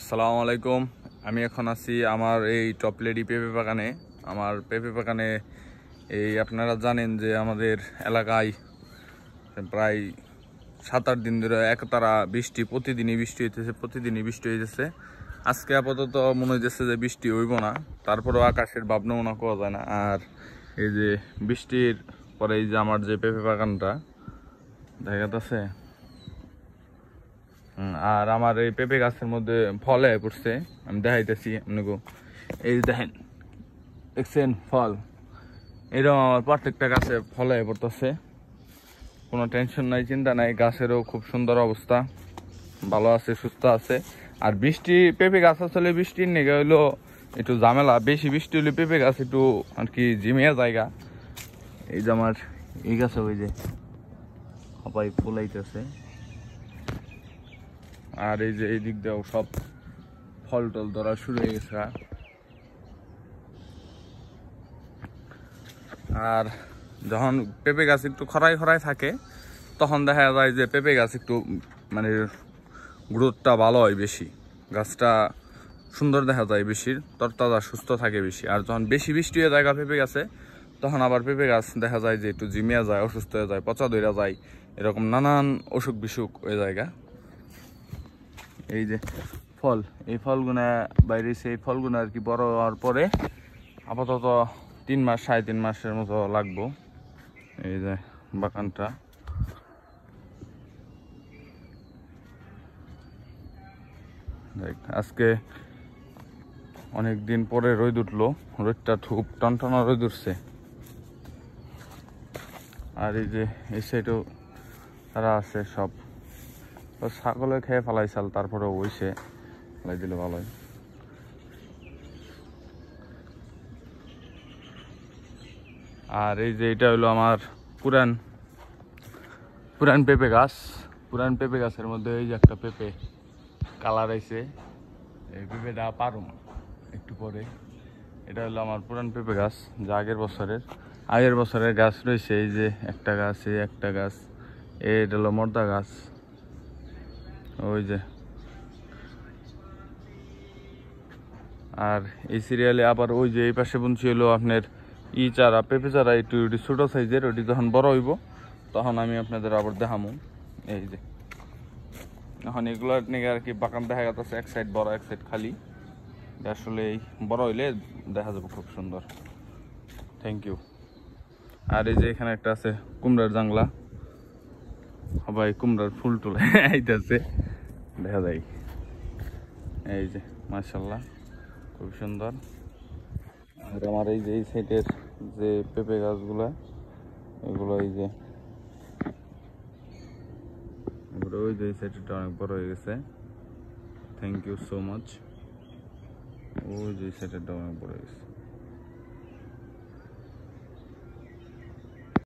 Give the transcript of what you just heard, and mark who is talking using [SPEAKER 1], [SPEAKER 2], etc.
[SPEAKER 1] আসসালামু আলাইকুম। আমি এখন আছি আমার এই টপলেডি পেঁপে বাগানে। আমার পেঁপে বাগানে আপনারা জানেন যে আমাদের এলাকায় প্রায় 7-8 দিন ধরে একটানা বৃষ্টি, প্রতিদিনই বৃষ্টি হইতেছে। আজকে আপাতত মনে হইতেছে যে বৃষ্টি হইব না, তারপরেও আকাশের ভাব নমুনা পাওয়া যায় না। আর এই যে বৃষ্টির পরে এই যে আমার যে পেঁপে বাগানটা দেখা যাচ্ছে, আর আমার এই পেঁপে গাছের মধ্যে ফল পড়ছে। আমি দেখাইতেছি আপনাকে, এই দেখেন, দেখছেন ফল? এরকম আমার প্রত্যেকটা গাছে ফল পড়তেছে, কোনো টেনশন নাই, চিন্তা নাই। গাছেরও খুব সুন্দর অবস্থা, ভালো আছে, সুস্থ আছে। আর বৃষ্টি, পেঁপে গাছ আসলে বৃষ্টির নেগে হইলো একটু ঝামেলা। বেশি বৃষ্টি হলে পেঁপে গাছ একটু আর কি জিমিয়া জায়গা। এই যে আমার এই গাছে ওই যে সবাই ফুলাইতেছে, আর এই যে এই দিক দিয়েও সব ফল টল ধরা শুরু হয়ে গেছে। আর যখন পেঁপে গাছ একটু খরাই থাকে তখন দেখা যায় যে পেঁপে গাছ একটু মানে গ্রোথটা ভালো হয় বেশি, গাছটা সুন্দর দেখা যায় বেশি, তরতাজা সুস্থ থাকে বেশি। আর যখন বেশি বৃষ্টি হয়ে যায় পেঁপে গাছে, তখন আবার পেঁপে গাছ দেখা যায় যে একটু জিমিয়া যায়, অসুস্থ হয়ে যায়, পচা ধরে যায়, এরকম নানান অসুখ বিসুখ হয়ে যায়। এই যে ফল, এই ফলগুনা বাইরেছে, এই ফলগুনা আর কি বড় হওয়ার পরে আপাতত 3 মাস 3.5 মাসের মতো লাগবো। এই যে বাগানটা, আজকে অনেক দিন পরে রোদ উঠলো, রোদটা খুব টনটনা রোদ উঠছে। আর এই যে এই সাইডেও তারা আছে, সব ছাগলে খেয়ে ফেলাইছাল, তারপরে ওইসে ফেলাই দিলে ভালো হয়। আর এই যে এটা হলো আমার পুরান পেঁপে গাছ। পুরান পেঁপে গাছের মধ্যে এই যে একটা পেঁপে কালার আইছে, এই পেঁপেটা পারুম একটু পরে। এটা হলো আমার পুরান পেঁপে গাছ, যা আগের বছরের গাছ রয়েছে। এই যে একটা গাছ, এই একটা গাছ, এটা হলো মর্দা গাছ। ওই যে, আর এই সিরিয়ালে আবার ওই যে এই পাশে বুনছি হলো আপনার চারা, পেঁপে চারা, একটু ছোট সাইজের। ওটি যখন বড় হইব তখন আমি আপনাদের আবার দেখামু। এই যে এখন এগুলোর নিয়ে আর কি বাগান দেখা যাচ্ছে, এক সাইড বড়, এক সাইড খালি। আসলে এই বড় হইলে দেখা যাবে খুব সুন্দর। Thank you. আর এই যে এখানে একটা আছে কুমড়ার জাংলা, সবাই কুমড়ার ফুল তুলে আইতেছে, দেখা যায়। এই যে মাশাআল্লাহ, খুব সুন্দর। আর আমার এই যে এই সাইডের যে পেঁপে গাছগুলা, এগুলো এই যে ওই যে এই সাইডটা অনেক বড় হয়ে গেছে। Thank you so much. ওই যে এই সাইডটা অনেক বড় হয়ে গেছে।